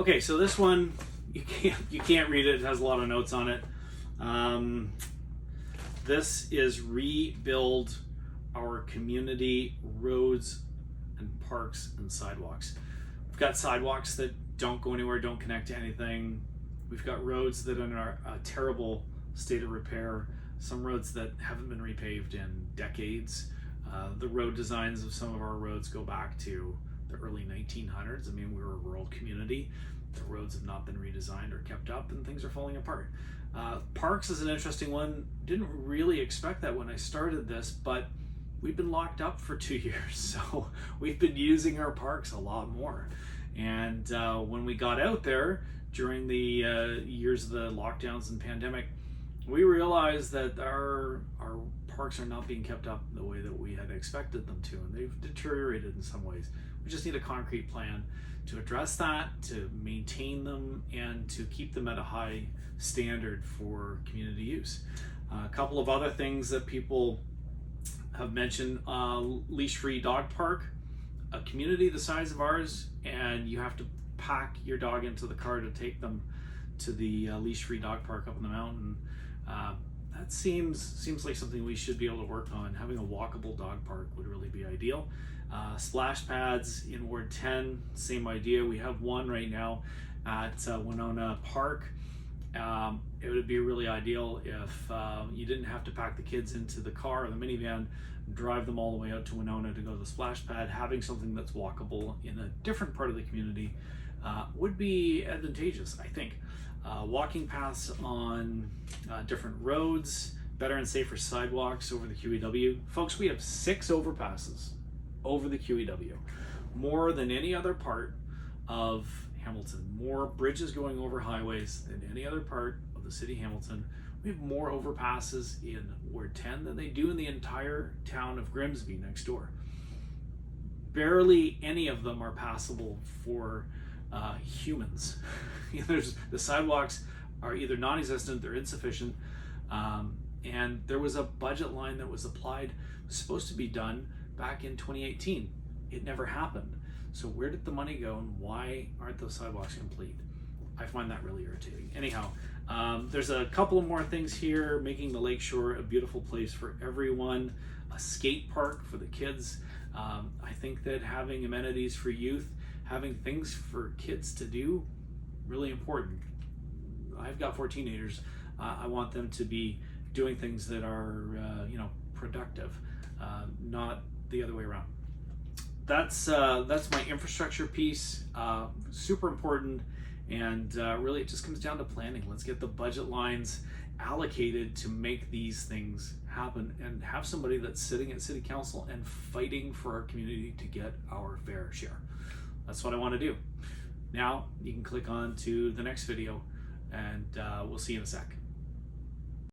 Okay, so this one, you can't read it. It has a lot of notes on it. This is rebuild our community roads and parks and sidewalks. We've got sidewalks that don't go anywhere, don't connect to anything. We've got roads that are in a terrible state of repair. Some roads that haven't been repaved in decades. The road designs of some of our roads go back to the early 1900s. I mean, we were a rural community. The roads have not been redesigned or kept up, and things are falling apart. Parks is an interesting one. Didn't really expect that when I started this, but we've been locked up for 2 years, so we've been using our parks a lot more. And when we got out there during the years of the lockdowns and pandemic, we realized that our parks are not being kept up the way that we had expected them to, and they've deteriorated in some ways. We just need a concrete plan to address that, to maintain them, and to keep them at a high standard for community use. A couple of other things that people have mentioned, leash-free dog park. A community the size of ours, and you have to pack your dog into the car to take them to the leash-free dog park up in the mountain. That seems like something we should be able to work on. Having a walkable dog park would really be ideal. Splash pads in Ward 10, same idea. We have one right now at Winona Park. It would be really ideal if you didn't have to pack the kids into the car or the minivan, drive them all the way out to Winona to go to the splash pad. Having something that's walkable in a different part of the community would be advantageous, I think. Walking paths on different roads, better and safer sidewalks over the QEW. Folks, we have 6 overpasses over the QEW, more than any other part of Hamilton. More bridges going over highways than any other part of the city of Hamilton. We have more overpasses in Ward 10 than they do in the entire town of Grimsby next door. Barely any of them are passable for humans. The sidewalks are either non-existent, they're insufficient, and there was a budget line that was applied, was supposed to be done back in 2018. It never happened. So where did the money go, and why aren't those sidewalks complete? I find that really irritating. Anyhow, there's a couple of more things here, making the lakeshore a beautiful place for everyone, a skate park for the kids. I think that having amenities for youth, having things for kids to do, really important. I've got 4 teenagers. I want them to be doing things that are productive, not the other way around. That's my infrastructure piece. Super important, and really it just comes down to planning. Let's get the budget lines allocated to make these things happen, and have somebody that's sitting at city council and fighting for our community to get our fair share. That's what I want to do. Now you can click on to the next video, and we'll see you in a sec.